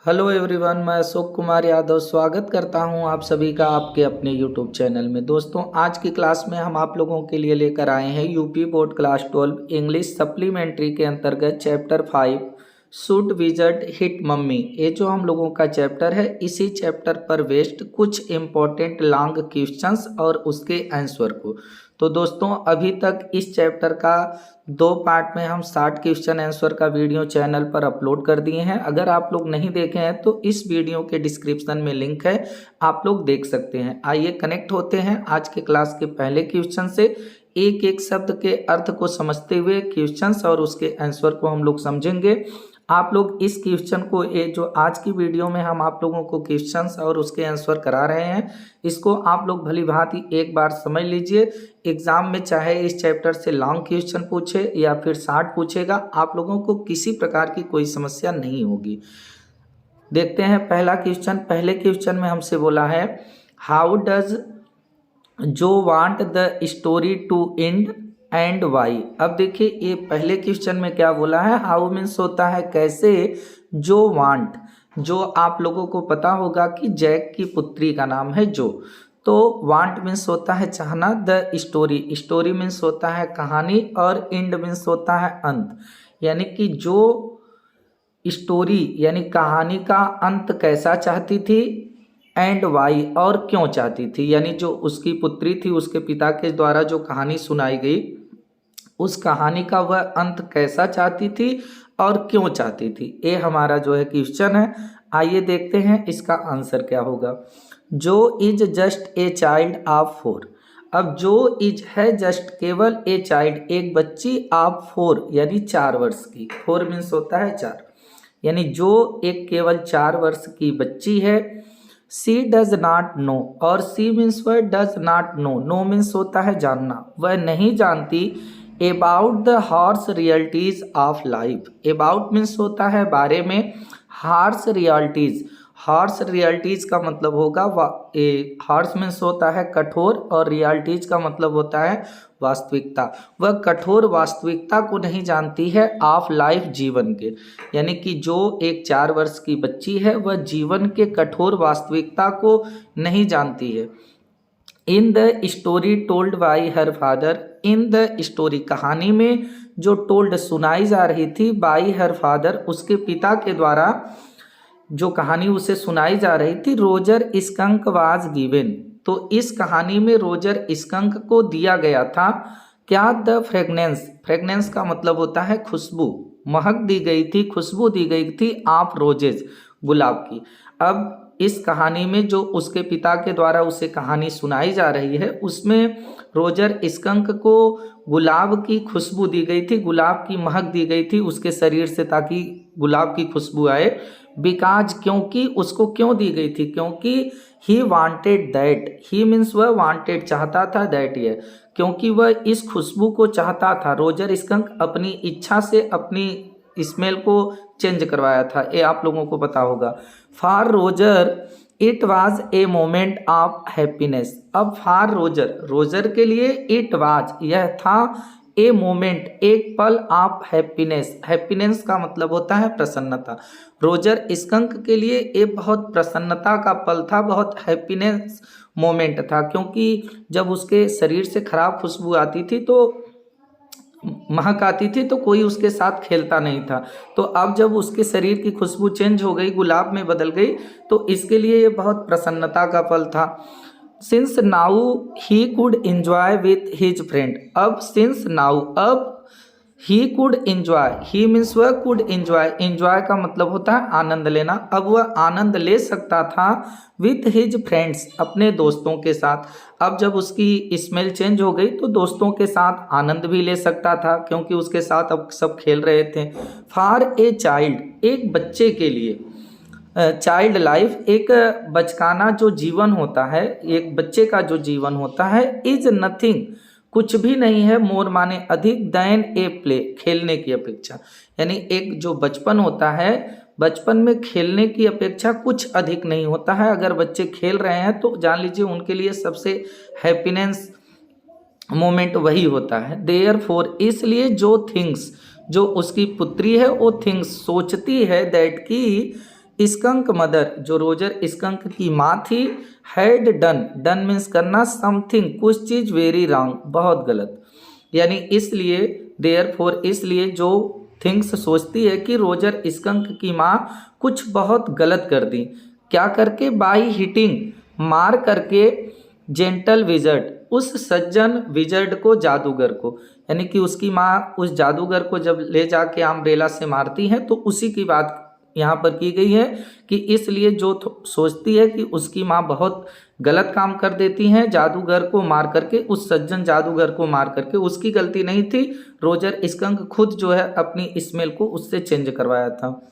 Hello everyone, मैं अशोक कुमार यादव स्वागत करता हूं आप सभी का आपके अपने यूट्यूब चैनल में। दोस्तों, आज की क्लास में हम आप लोगों के लिए लेकर आए हैं UP board class 12 English supplementary के अंतर्गत chapter 5 should visit hit mummy. ये जो हम लोगों का चैप्टर है, इसी चैप्टर पर बेस्ड कुछ इम्पोर्टेंट लॉन्ग क्वेश्चंस और उसके आंसर को। तो दोस्तों, अभी तक इस चैप्टर का 2 पार्ट में हम 60 क्वेश्चन आंसर का वीडियो चैनल पर अपलोड कर दिए हैं। अगर आप लोग नहीं देखे हैं तो इस वीडियो के डिस्क्रिप्शन में लिंक है, आप लोग देख सकते हैं। आइए कनेक्ट होते हैं आज के क्लास के पहले क्वेश्चन से। एक एक शब्द के अर्थ को समझते हुए क्वेश्चंस और उसके आंसर को हम लोग समझेंगे। आप लोग इस क्वेश्चन को, ये जो आज की वीडियो में हम आप लोगों को क्वेश्चंस और उसके आंसर करा रहे हैं, इसको आप लोग भली भांति एक बार समझ लीजिए। एग्जाम में चाहे इस चैप्टर से लॉन्ग क्वेश्चन पूछे या फिर शॉर्ट पूछेगा, आप लोगों को किसी प्रकार की कोई समस्या नहीं होगी। देखते हैं पहला क्वेश्चन। पहले क्वेश्चन में हमसे बोला है, how does Jo want the story to end and why. अब देखिए, ये पहले क्वेश्चन में क्या बोला है, हाउ मीन्स होता है कैसे, जो वांट, जो आप लोगों को पता होगा कि जैक की पुत्री का नाम है जो, तो वांट मीन्स होता है चाहना, द स्टोरी, स्टोरी मीन्स होता है कहानी, और एंड मीन्स होता है अंत। यानी कि जो स्टोरी यानी कहानी का अंत कैसा चाहती थी, एंड वाई और क्यों चाहती थी, यानी जो उसकी पुत्री थी उसके पिता के द्वारा जो कहानी सुनाई गई, उस कहानी का वह अंत कैसा चाहती थी और क्यों चाहती थी। ये हमारा जो है क्वेश्चन है। आइए देखते हैं इसका आंसर क्या होगा। जो is just a child of 4। अब जो इज है जस्ट केवल ए चाइल्ड, एक बच्ची, ऑफ 4 यानी 4 वर्ष की। 4 मीन्स होता है 4, यानी जो एक केवल 4 वर्ष की बच्ची है। सी डज नॉट नो, और सी मीन्स वह does not know, know means होता है जानना, वह नहीं जानती about the harsh realities of life. About means होता है बारे में, हार्श रियलिटीज, हार्श रियलिटीज का मतलब होगा हार्श मीन्स होता है कठोर, और रियलिटीज का मतलब होता है वास्तविकता। वह कठोर वास्तविकता को नहीं जानती है ऑफ लाइफ, जीवन के, यानी कि जो एक 4 वर्ष की बच्ची है वह जीवन के कठोर वास्तविकता को नहीं जानती है। In the story told by her father, in the story कहानी में जो टोल्ड सुनाई जा रही थी, बाई हर फादर उसके पिता के द्वारा जो कहानी उसे सुनाई जा रही थी, रोजर स्कंक वाज गिवन, तो इस कहानी में रोजर स्कंक को दिया गया था क्या, द फ्रेगनेंस, फ्रेगनेंस का मतलब होता है खुशबू, महक दी गई थी, खुशबू दी गई थी ऑफ रोजेज, गुलाब की। अब इस कहानी में जो उसके पिता के द्वारा उसे कहानी सुनाई जा रही है, उसमें रोजर स्कंक को गुलाब की खुशबू दी गई थी, गुलाब की महक दी गई थी उसके शरीर से, ताकि गुलाब की खुशबू आए। बिकॉज, क्योंकि, उसको क्यों दी गई थी, क्योंकि he wanted that, he means वह वांटेड चाहता था, दैट ये, क्योंकि वह इस खुशबू को चाहता था। रोजर स्कंक अपनी इच्छा से अपनी स्मेल को चेंज करवाया था, ये आप लोगों को पता होगा। For Roger it was a moment of happiness. अब फॉर रोजर, रोजर के लिए इट वाज, यह था, ए मोमेंट, एक पल, ऑफ हैप्पीनेस, हैप्पीनेस का मतलब होता है प्रसन्नता। रोजर स्कंक के लिए एक बहुत प्रसन्नता का पल था, बहुत हैप्पीनेस मोमेंट था, क्योंकि जब उसके शरीर से खराब खुशबू आती थी, तो महक आती थी, तो कोई उसके साथ खेलता नहीं था। तो अब जब उसके शरीर की खुशबू चेंज हो गई, गुलाब में बदल गई, तो इसके लिए ये बहुत प्रसन्नता का पल था। Since now he could enjoy with his friend. अब सिंस नाउ, अब he could enjoy, he means वह कुड एंजॉय, एंजॉय का मतलब होता है आनंद लेना। अब वह आनंद ले सकता था विथ हिज फ्रेंड्स, अपने दोस्तों के साथ। अब जब उसकी स्मेल चेंज हो गई, तो दोस्तों के साथ आनंद भी ले सकता था, क्योंकि उसके साथ अब सब खेल रहे थे। फॉर ए चाइल्ड, एक बच्चे के लिए, चाइल्ड लाइफ, एक बचकाना जो जीवन होता है, एक बच्चे का जो जीवन होता है, इज नथिंग, कुछ भी नहीं है, मोर माने अधिक, दैन ए प्ले, खेलने की अपेक्षा। यानी एक जो बचपन होता है, बचपन में खेलने की अपेक्षा कुछ अधिक नहीं होता है। अगर बच्चे खेल रहे हैं तो जान लीजिए उनके लिए सबसे हैप्पीनेस मोमेंट वही होता है। देयरफॉर, इसलिए जो थिंग्स, जो उसकी पुत्री है वो थिंग्स सोचती है, दैट की स्कंक मदर, जो रोजर स्कंक की माँ थी, हैड डन, डन मीन्स करना, समथिंग कुछ चीज़, वेरी रॉन्ग बहुत गलत, यानी इसलिए देयरफॉर इसलिए जो थिंग्स सोचती है कि रोजर स्कंक की माँ कुछ बहुत गलत कर दी, क्या करके, बाई हिटिंग मार करके, जेंटल विजर्ड उस सज्जन विजर्ड को, जादूगर को, यानी कि उसकी माँ उस जादूगर को जब ले जाके अम्ब्रेला से मारती है तो उसी की बात यहाँ पर की गई है कि इसलिए जो सोचती है कि उसकी माँ बहुत गलत काम कर देती हैं, जादूगर को मार करके, उस सज्जन जादूगर को मार करके, उसकी गलती नहीं थी, रोजर स्कंक खुद जो है अपनी स्मेल को उससे चेंज करवाया था।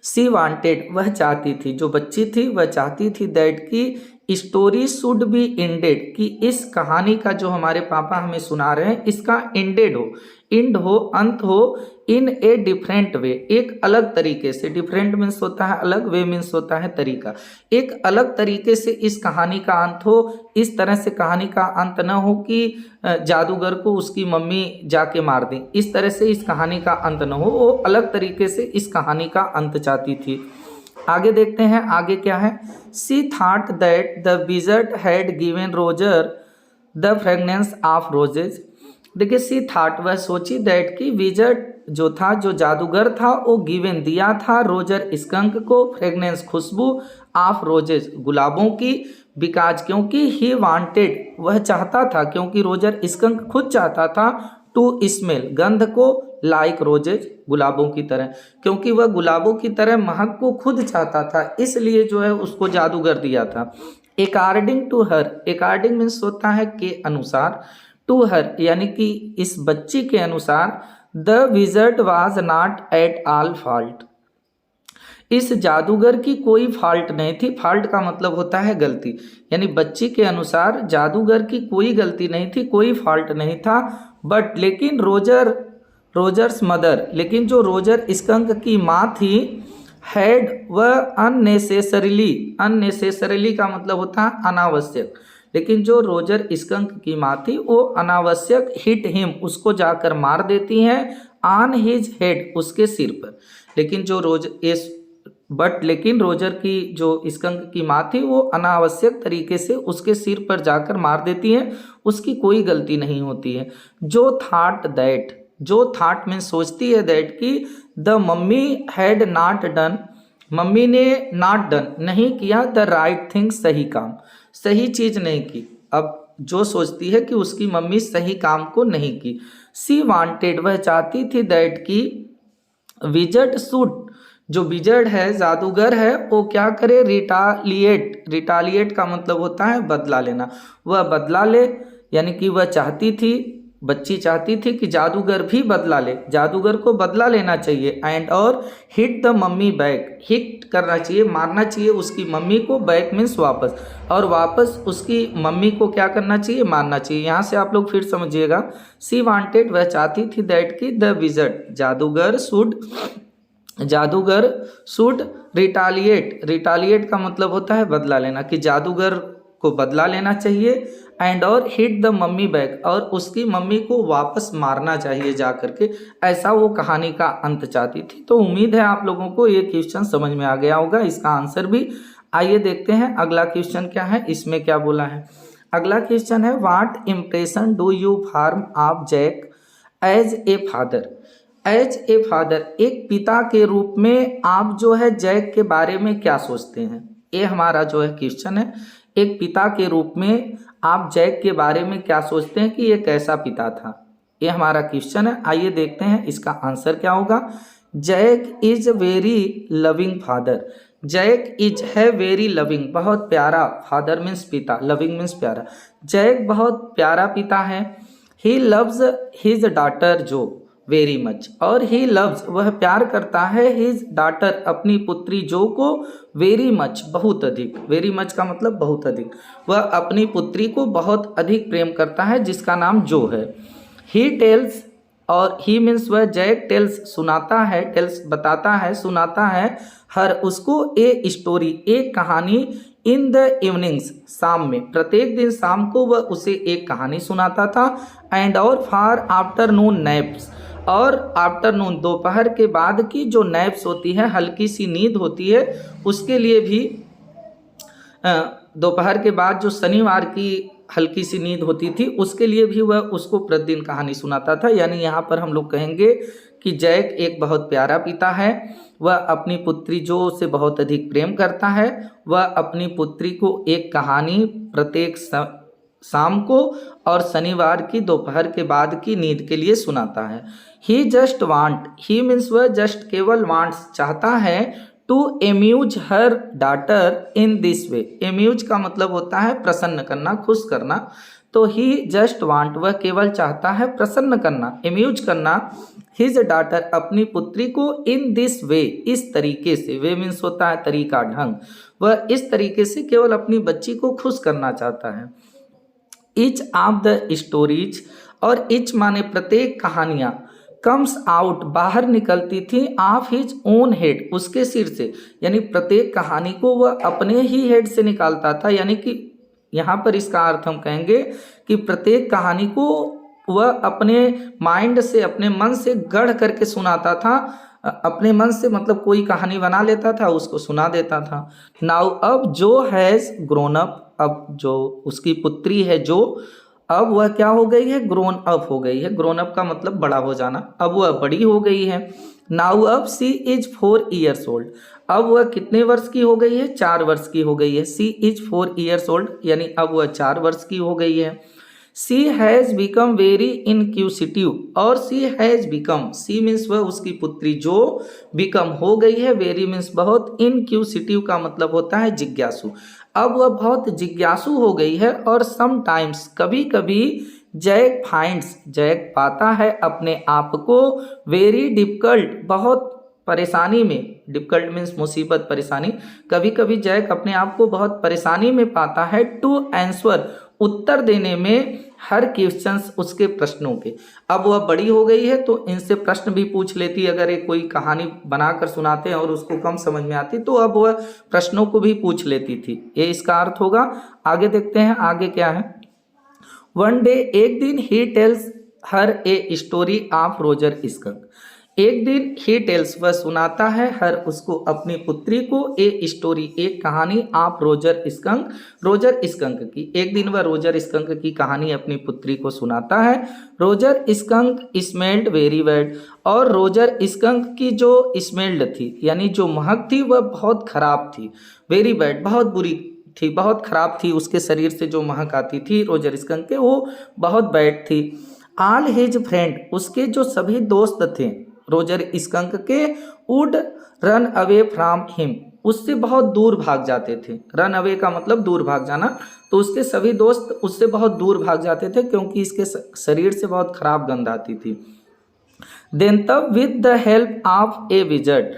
सी वांटेड, वह चाहती थी, जो बच्ची थी वह चाहती थी, दैट की स्टोरी शुड बी एंडेड, कि इस कहानी का जो हमारे पापा हमें सुना रहे हैं इसका एंडेड हो, इंड हो, अंत हो, इन ए डिफरेंट वे, एक अलग तरीके से, डिफरेंट मीन्स होता है अलग, वे मीन्स होता है तरीका, एक अलग तरीके से इस कहानी का अंत हो, इस तरह से कहानी का अंत न हो कि जादूगर को उसकी मम्मी जाके मार दें, इस तरह से इस कहानी का अंत न हो, वो अलग तरीके से इस कहानी का अंत चाहती थी। आगे देखते हैं, आगे क्या है, she thought that the wizard had given Roger the fragrance of roses, देखिए सी थॉट, वह सोची, दैट की विजर्ड जो था, जो जादूगर था, वो गिवन दिया था रोजर स्कंक को, फ्रेगनेंस खुशबू, ऑफ रोजेज गुलाबों की, बिकॉज क्योंकि, ही वांटेड वह चाहता था, क्योंकि रोजर स्कंक खुद चाहता था, टू स्मेल गंध को, लाइक रोजेज गुलाबों की तरह, क्योंकि वह गुलाबों की तरह महक को खुद चाहता था, इसलिए जो है उसको जादूगर दिया था। According to her, according means होता है के अनुसार, टू हर यानी कि इस बच्ची के अनुसार, the wizard was not at all fault, इस जादूगर की कोई फॉल्ट नहीं थी, फॉल्ट का मतलब होता है गलती, यानी बच्ची के अनुसार जादूगर की कोई गलती नहीं थी, कोई फॉल्ट नहीं था, बट लेकिन रोजर्स मदर, लेकिन जो रोजर स्कंक की माँ थी, हैड वह अननेसेसरीली का मतलब होता है अनावश्यक, लेकिन जो रोजर स्कंक की माँ थी वो अनावश्यक हिट हिम उसको जाकर मार देती हैं, ऑन हिज हेड उसके सिर पर, लेकिन जो लेकिन रोजर की जो स्कंक की माँ थी वो अनावश्यक तरीके से उसके सिर पर जाकर मार देती हैं, उसकी कोई गलती नहीं होती है। जो थाट में सोचती है, दैट की the mummy had not done, mummy ने नॉट डन नहीं किया, द राइट थिंग सही काम, सही चीज नहीं की, अब जो सोचती है कि उसकी मम्मी सही काम को नहीं की। सी वांटेड वह चाहती थी, दैट की विजर्ड शुड, जो विजर्ड है जादूगर है वो क्या करे, रिटालिएट का मतलब होता है बदला लेना, वह बदला ले, यानी कि वह चाहती थी, बच्ची चाहती थी कि जादूगर भी बदला ले, जादूगर को बदला लेना चाहिए, एंड और hit the mummy back, hit करना चाहिए, मारना चाहिए उसकी मम्मी को, बैक मीन्स वापस, और वापस उसकी मम्मी को क्या करना चाहिए, मारना चाहिए। यहाँ से आप लोग फिर समझिएगा, सी वांटेड वह चाहती थी, दैट की द विजर्ड जादूगर शुड रिटालिएट का मतलब होता है बदला लेना, कि जादूगर को बदला लेना चाहिए, एंड और हिट द मम्मी बैक, और उसकी मम्मी को वापस मारना चाहिए जा करके, ऐसा वो कहानी का अंत चाहती थी। तो उम्मीद है आप लोगों को ये क्वेश्चन समझ में आ गया होगा, इसका आंसर भी। आइए देखते हैं अगला क्वेश्चन क्या है, इसमें क्या बोला है। अगला क्वेश्चन है, what impression do you form of Jack as a father, एक पिता के रूप में आप जो है जैक के बारे में क्या सोचते हैं, ये हमारा जो है क्वेश्चन है। एक पिता के रूप में आप जैक के बारे में क्या सोचते हैं कि ये कैसा पिता था, ये हमारा क्वेश्चन है। आइए देखते हैं इसका आंसर क्या होगा। Jack is very loving father, Jack is है वेरी लविंग बहुत प्यारा, फादर मीन्स पिता, लविंग मीन्स प्यारा, जैक बहुत प्यारा पिता है। He loves his daughter Jo very much, और ही लव्स वह प्यार करता है, हिज डॉटर अपनी पुत्री जो को, वेरी मच बहुत अधिक, वेरी मच का मतलब बहुत अधिक, वह अपनी पुत्री को बहुत अधिक प्रेम करता है जिसका नाम जो है। ही टेल्स, और ही मीन्स वह जैक टेल्स सुनाता है, टेल्स बताता है, सुनाता है, हर उसको ए स्टोरी एक कहानी, इन द इवनिंग्स शाम में, प्रत्येक दिन शाम को वह उसे एक कहानी सुनाता था, एंड और फॉर आफ्टरनून नैप्स, और आफ्टरनून दोपहर के बाद की जो नैप्स होती है, हल्की सी नींद होती है, उसके लिए भी दोपहर के बाद जो शनिवार की हल्की सी नींद होती थी उसके लिए भी वह उसको प्रतिदिन कहानी सुनाता था। यानी यहाँ पर हम लोग कहेंगे कि जैक एक बहुत प्यारा पिता है। वह अपनी पुत्री जो से बहुत अधिक प्रेम करता है। वह अपनी पुत्री को एक कहानी प्रत्येक शाम को और शनिवार की दोपहर के बाद की नींद के लिए सुनाता है। He just want, he means वह जस्ट केवल वांट्स चाहता है, to amuse her daughter in this way. Amuse का मतलब होता है प्रसन्न करना, खुश करना। तो ही जस्ट वांट, वह केवल चाहता है प्रसन्न करना, एम्यूज करना हिज डॉटर, अपनी पुत्री को, इन दिस वे, इस तरीके से। वे मीन्स होता है तरीका, ढंग। वह इस तरीके से केवल अपनी बच्ची को खुश करना चाहता है। ईच ऑफ द स्टोरीज, और ईच माने प्रत्येक कहानियां, कम्स आउट बाहर निकलती थी, ऑफ हिज ओन हेड, उसके सिर से। यानी प्रत्येक कहानी को वह अपने ही हेड से निकालता था। यानी कि यहाँ पर इसका अर्थ हम कहेंगे कि प्रत्येक कहानी को वह अपने माइंड से, अपने मन से गढ़ करके सुनाता था। अपने मन से मतलब कोई कहानी बना लेता था, उसको सुना देता था। नाउ अब जो हैज़ ग्रोन अप, अब जो उसकी पुत्री है जो, अब वह क्या हो गई है, ग्रोन अप हो गई है। ग्रोन अप का मतलब बड़ा हो जाना। अब वह बड़ी हो गई है। नाउ अब सी इज 4 years old, अब वह कितने वर्ष की हो गई है, 4 वर्ष की हो गई है। सी इज 4 years old, यानी अब वह 4 वर्ष की हो गई है। सी हैज़ बिकम वेरी इनक्यूसिटिव, और सी हैज़ बिकम, सी मीन्स वह उसकी पुत्री जो, बिकम हो गई है, वेरी मीन्स बहुत, इनक्यूसिटिव का मतलब होता है जिज्ञासु। अब वह बहुत जिज्ञासु हो गई है। और समटाइम्स, कभी कभी, जैक फाइंड्स, जैक पाता है अपने आप को, वेरी डिफिकल्ट, बहुत परेशानी में, डिफिकल्ट मीन्स मुसीबत, परेशानी, कभी कभी जैक अपने आप को बहुत परेशानी में पाता है, टू आंसर, उत्तर देने में, हर क्वेश्चंस, उसके प्रश्नों के। अब वह बड़ी हो गई है तो इनसे प्रश्न भी पूछ लेती। अगर एक कोई कहानी बनाकर सुनाते हैं और उसको कम समझ में आती तो अब वह प्रश्नों को भी पूछ लेती थी। ये इसका अर्थ होगा। आगे देखते हैं आगे क्या है। वन डे, एक दिन, he tells her a story of Roger skunk, एक दिन, ही टेल्स, वह सुनाता है, हर, उसको, अपनी पुत्री को, ए स्टोरी, एक कहानी, आप रोजर स्कंक, रोजर स्कंक की। एक दिन वह रोजर स्कंक की कहानी अपनी पुत्री को सुनाता है। Roger skunk smelled very bad, और रोजर स्कंक की जो स्मेल्ड थी, यानी जो महक थी, वह बहुत खराब थी। वेरी बैड, बहुत बुरी थी, बहुत खराब थी। उसके शरीर से जो महक आती थी रोजर स्कंक के, वो बहुत बैड थी। ऑल हिज फ्रेंड, उसके जो सभी दोस्त थे रोजर स्कंक के, would run away from him, उससे बहुत दूर भाग जाते थे। रन अवे का मतलब दूर भाग जाना। तो उसके सभी दोस्त उससे बहुत दूर भाग जाते थे क्योंकि इसके शरीर से बहुत खराब गंध आती थी। देन तब with the help of a wizard,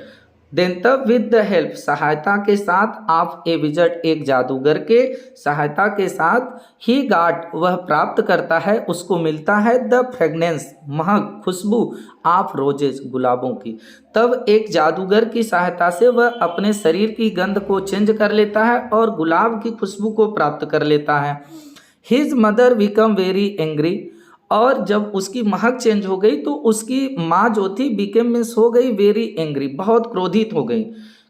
then तब विद द हेल्प, सहायता के साथ, ऑफ ए विजर्ड, एक जादूगर के सहायता के साथ, ही गाट, वह प्राप्त करता है, उसको मिलता है, the fragrance, Mahak, Khushboo, of roses, गुलाबों की। तब एक जादूगर की सहायता से वह अपने शरीर की गंध को चेंज कर लेता है और गुलाब की खुशबू को प्राप्त कर लेता है। His mother become very angry, और जब उसकी महक चेंज हो गई तो उसकी माँ जो थी, बिकेम मीन्स हो गई, वेरी एंग्री, बहुत क्रोधित हो गई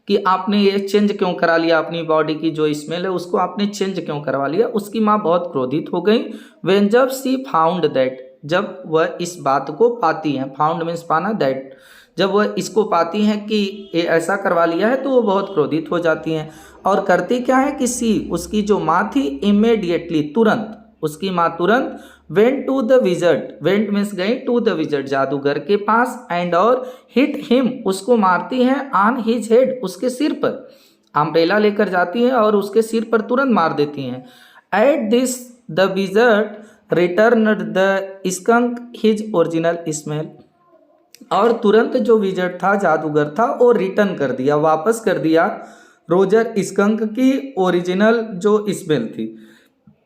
कि आपने ये चेंज क्यों करा लिया, अपनी बॉडी की जो स्मेल है उसको आपने चेंज क्यों करवा लिया। उसकी माँ बहुत क्रोधित हो गई। व्हेन, जब, सी फाउंड दैट, जब वह इस बात को पाती हैं, फाउंड मीन्स पाना, दैट, जब वह इसको पाती हैं कि ये ऐसा करवा लिया है तो वो बहुत क्रोधित हो जाती हैं। और करती क्या है कि सी, उसकी जो माँ थी, इमीडिएटली, तुरंत, उसकी माँ तुरंत, went to the wizard, went means गई, टू द विजर्ड, जादूगर के पास, एंड, और, हिट हिम, उसको मारती हैं, ऑन हिज हेड, उसके सिर पर, अम्ब्रेला लेकर जाती हैं और उसके सिर पर तुरंत मार देती हैं। At this the wizard return the skunk his original smell, और तुरंत जो विजर्ड था, जादूगर था, वो रिटर्न कर दिया, वापस कर दिया रोजर स्कंक की ओरिजिनल जो स्मेल थी,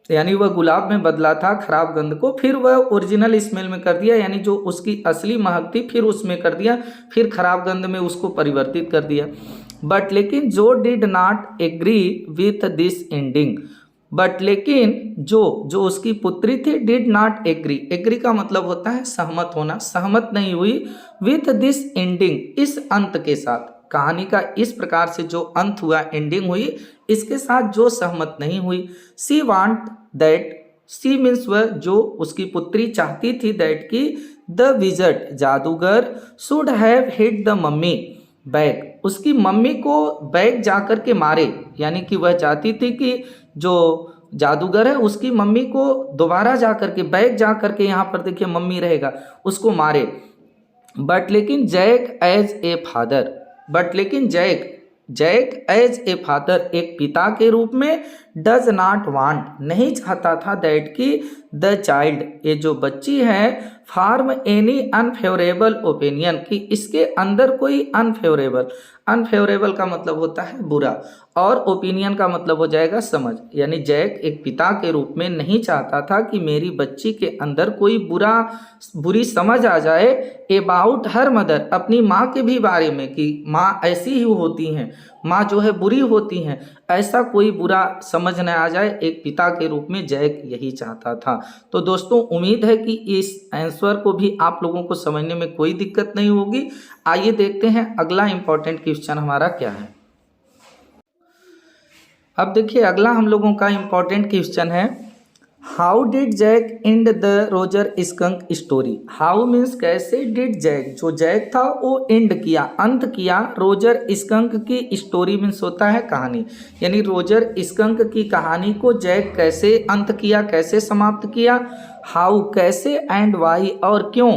यानी वह गुलाब में बदला था खराब गंध को, फिर वह ओरिजिनल स्मेल में कर दिया, यानी जो उसकी असली महक थी फिर उसमें कर दिया, फिर खराब गंध में उसको परिवर्तित कर दिया। बट लेकिन Jo did not agree with this ending, but लेकिन जो जो उसकी पुत्री थी डिड नॉट एग्री, एग्री का मतलब होता है सहमत होना, सहमत नहीं हुई विथ दिस एंडिंग, इस अंत के साथ, कहानी का इस प्रकार से जो अंत हुआ, एंडिंग हुई, इसके साथ जो सहमत नहीं हुई। She want that, she means वह, जो उसकी पुत्री चाहती थी, दैट की द विजर्ड जादूगर should have hit the mummy back, उसकी मम्मी को बैक जाकर के मारे, यानी कि वह चाहती थी कि जो जादूगर है उसकी मम्मी को दोबारा जाकर के, बैक जाकर के, यहाँ पर देखिए मम्मी रहेगा, उसको मारे। बट लेकिन Jack as a father, but लेकिन Jack, Jack as a father, एक पिता के रूप में, डज नॉट वांट, नहीं चाहता था, दैट की द चाइल्ड, ये जो बच्ची है, फार्म एनी अनफेवरेबल ओपिनियन, कि इसके अंदर कोई अनफेवरेबल, अनफेवरेबल का मतलब होता है बुरा, और ओपिनियन का मतलब हो जाएगा समझ, यानी जैक एक पिता के रूप में नहीं चाहता था कि मेरी बच्ची के अंदर कोई बुरी समझ आ जाए अबाउट हर मदर, अपनी माँ के भी बारे में, कि माँ ऐसी ही होती हैं, माँ जो है बुरी होती हैं, ऐसा कोई बुरा समझ न आ जाए, एक पिता के रूप में जैक यही चाहता था। तो दोस्तों उम्मीद है कि इस आंसर को भी आप लोगों को समझने में कोई दिक्कत नहीं होगी। आइए देखते हैं अगला इंपॉर्टेंट क्वेश्चन हमारा क्या है। अब देखिए अगला हम लोगों का इंपॉर्टेंट क्वेश्चन है, how did Jack end the Roger skunk story. How means कैसे, डिड जैक, जो जैक था वो एंड किया, अंत किया, रोजर स्कंक की स्टोरी मीन्स होता है कहानी, यानी रोजर स्कंक की कहानी को जैक कैसे अंत किया, कैसे समाप्त किया। हाउ कैसे, एंड वाई और क्यों,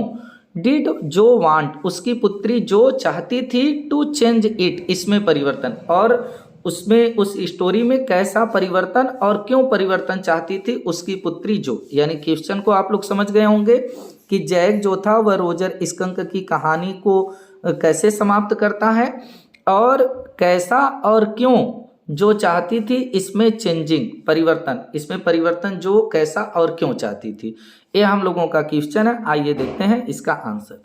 डिड जो वांट उसकी पुत्री जो चाहती थी, टू चेंज इट इसमें परिवर्तन, और उसमें उस स्टोरी में कैसा परिवर्तन और क्यों परिवर्तन चाहती थी उसकी पुत्री जो, यानी क्वेश्चन को आप लोग समझ गए होंगे कि जैक जो था वह रोजर स्कंक की कहानी को कैसे समाप्त करता है, और कैसा और क्यों जो चाहती थी, इसमें चेंजिंग परिवर्तन, इसमें परिवर्तन जो कैसा और क्यों चाहती थी, ये हम लोगों का क्वेश्चन है। आइए देखते हैं इसका answer.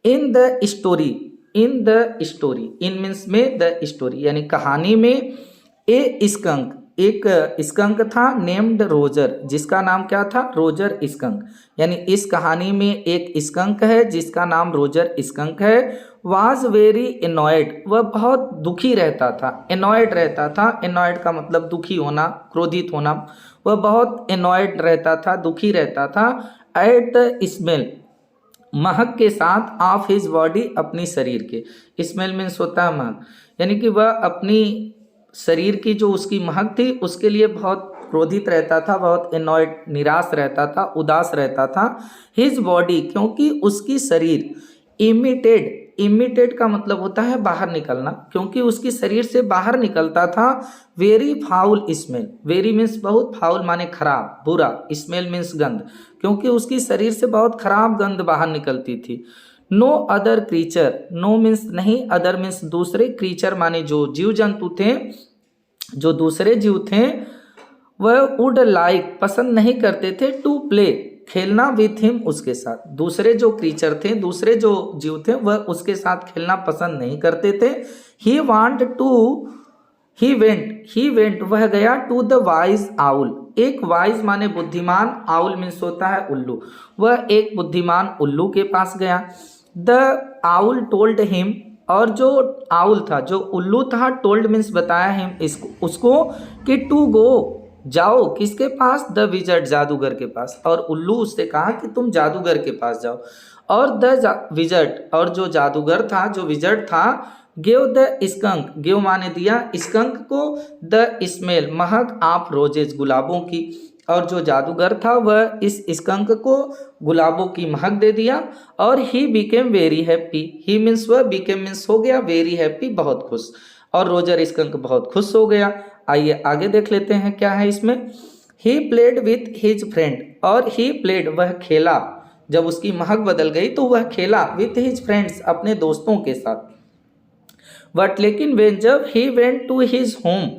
In the story, in the story, in means में, द स्टोरी यानी कहानी में, ए स्कंक, एक स्कंक था, नेम्ड रोजर, जिसका नाम क्या था, रोजर स्कंक, यानी इस कहानी में एक स्कंक है जिसका नाम रोजर स्कंक है। वाज वेरी एनॉयड, वह बहुत दुखी रहता था, एनॉयड रहता था, एनॉयड का मतलब दुखी होना, क्रोधित होना, वह बहुत एनॉयड रहता था, दुखी रहता था, एट द स्मेल, महक के साथ, ऑफ हिज बॉडी, अपनी शरीर के, स्मेल मीन्स होता है महक, यानी कि वह अपनी शरीर की जो उसकी महक थी उसके लिए बहुत क्रोधित रहता था, बहुत एनॉयड, निराश रहता था, उदास रहता था। हिज बॉडी, क्योंकि उसकी शरीर, इमिटेड, इमिटेड का मतलब होता है बाहर निकलना, क्योंकि उसकी शरीर से बाहर निकलता था, very foul smell, very means बहुत, फाउल माने खराब, बुरा, स्मेल मीन्स गंध, क्योंकि उसकी शरीर से बहुत खराब गंध बाहर निकलती थी। No other creature, no means नहीं, अदर मीन्स दूसरे, क्रीचर माने जो जीव जंतु थे, जो दूसरे जीव थे, वह वुड लाइक, पसंद नहीं करते थे, टू प्ले, खेलना, विथ हिम, उसके साथ, दूसरे जो क्रीचर थे, दूसरे जो जीव थे, वह उसके साथ खेलना पसंद नहीं करते थे। He want to, he went, वह गया, टू द वाइज आउल, एक वाइज माने बुद्धिमान, आउल मीन्स होता है उल्लू, वह एक बुद्धिमान उल्लू के पास गया। द आउल टोल्ड हिम, और जो आउल था, जो उल्लू था, टोल्ड मीन्स बताया हिम, इसको, उसको, कि टू गो, जाओ, किसके पास, द विजर्ड, जादूगर के पास, और उल्लू उससे कहा कि तुम जादूगर के पास जाओ। और द विजर्ड, और जो जादूगर था, जो विजर्ड था, गिव द स्कंक, गिव माने दिया, स्कंक को, the smell, Mahak, of roses, गुलाबों की, और जो जादूगर था वह इस स्कंक को गुलाबों की महक दे दिया। और he became very happy, he means वह, बिकेम मीन्स हो गया, वेरी हैप्पी बहुत खुश, और रोजर स्कंक बहुत खुश हो गया। आइए आगे देख लेते हैं क्या है इसमें। He played with his friend, और ही प्लेड, वह खेला, जब उसकी महक बदल गई तो वह खेला, विथ हिज फ्रेंड्स, अपने दोस्तों के साथ। बट लेकिन वेन, जब he went to his home,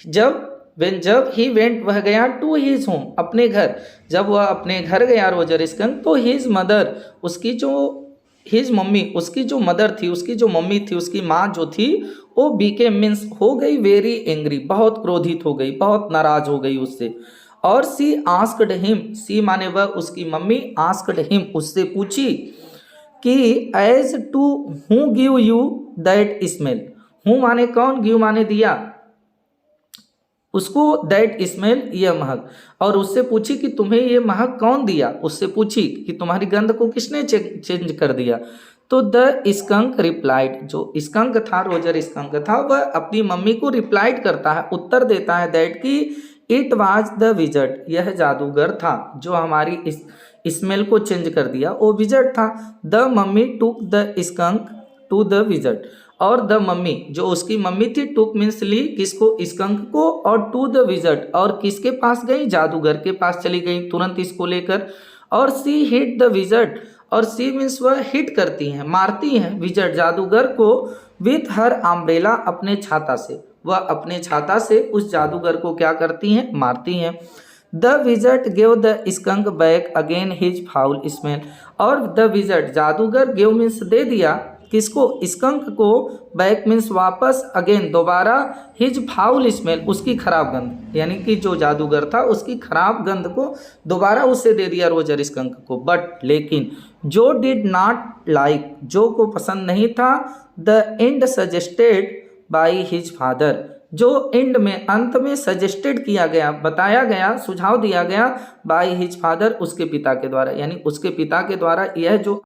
जब ही वेंट, वह गया, टू हिज होम, अपने घर, जब वह अपने घर गया रोजर स्कंक, तो हिज मदर, उसकी जो हिज मम्मी, उसकी जो मदर थी, उसकी जो मम्मी थी, उसकी माँ जो थी, वो बीकेम मीन्स हो गई वेरी एंग्री, बहुत क्रोधित हो गई, बहुत नाराज हो गई उससे। और सी आस्क्ड हिम, सी माने वह, उसकी मम्मी, आस्क्ड हिम उससे पूछी कि as to who give you that smell, who माने कौन, गिव माने दिया उसको, दैट स्मेल यह महक, और उससे पूछी कि तुम्हें ये महक कौन दिया, उससे पूछी कि तुम्हारी गंध को किसने चेंज कर दिया। तो द स्कंक रिप्लाइड, जो स्कंक था, रोजर स्कंक था, वह अपनी मम्मी को रिप्लाइड करता है, उत्तर देता है दैट की इट वाज द विजर्ड, यह जादूगर था जो हमारी इस स्मेल को चेंज कर दिया, वो विजर्ड था। The mummy took the skunk to the wizard, और द मम्मी जो उसकी मम्मी थी, टुक मीन्स ली, किसको, स्कंक को, और टू द विजर्ड, और किसके पास गई, जादूगर के पास चली गई तुरंत इसको लेकर। और सी हिट द विजर्ड, और सी मीन्स वह हिट करती हैं, मारती हैं विजर्ड जादूगर को, विथ हर अम्ब्रेला, अपने छाता से, वह अपने छाता से उस जादूगर को क्या करती हैं, मारती हैं। The wizard give the skunk back again his foul smell, और द विजर्ड जादूगर गिव मीन्स दे दिया, किसको, स्कंक को, बैक मीन्स वापस, अगेन दोबारा, हिज फाउल स्मेल उसकी खराब गंध, यानी कि जो जादूगर था उसकी खराब गंध को दोबारा उससे दे दिया रोजर स्कंक को। बट लेकिन जो डिड नॉट लाइक, जो को पसंद नहीं था, the end suggested by his father, जो एंड में, अंत में सजेस्टेड किया गया, बताया गया, सुझाव दिया गया, बाई हिज फादर उसके पिता के द्वारा, यानी उसके पिता के द्वारा यह जो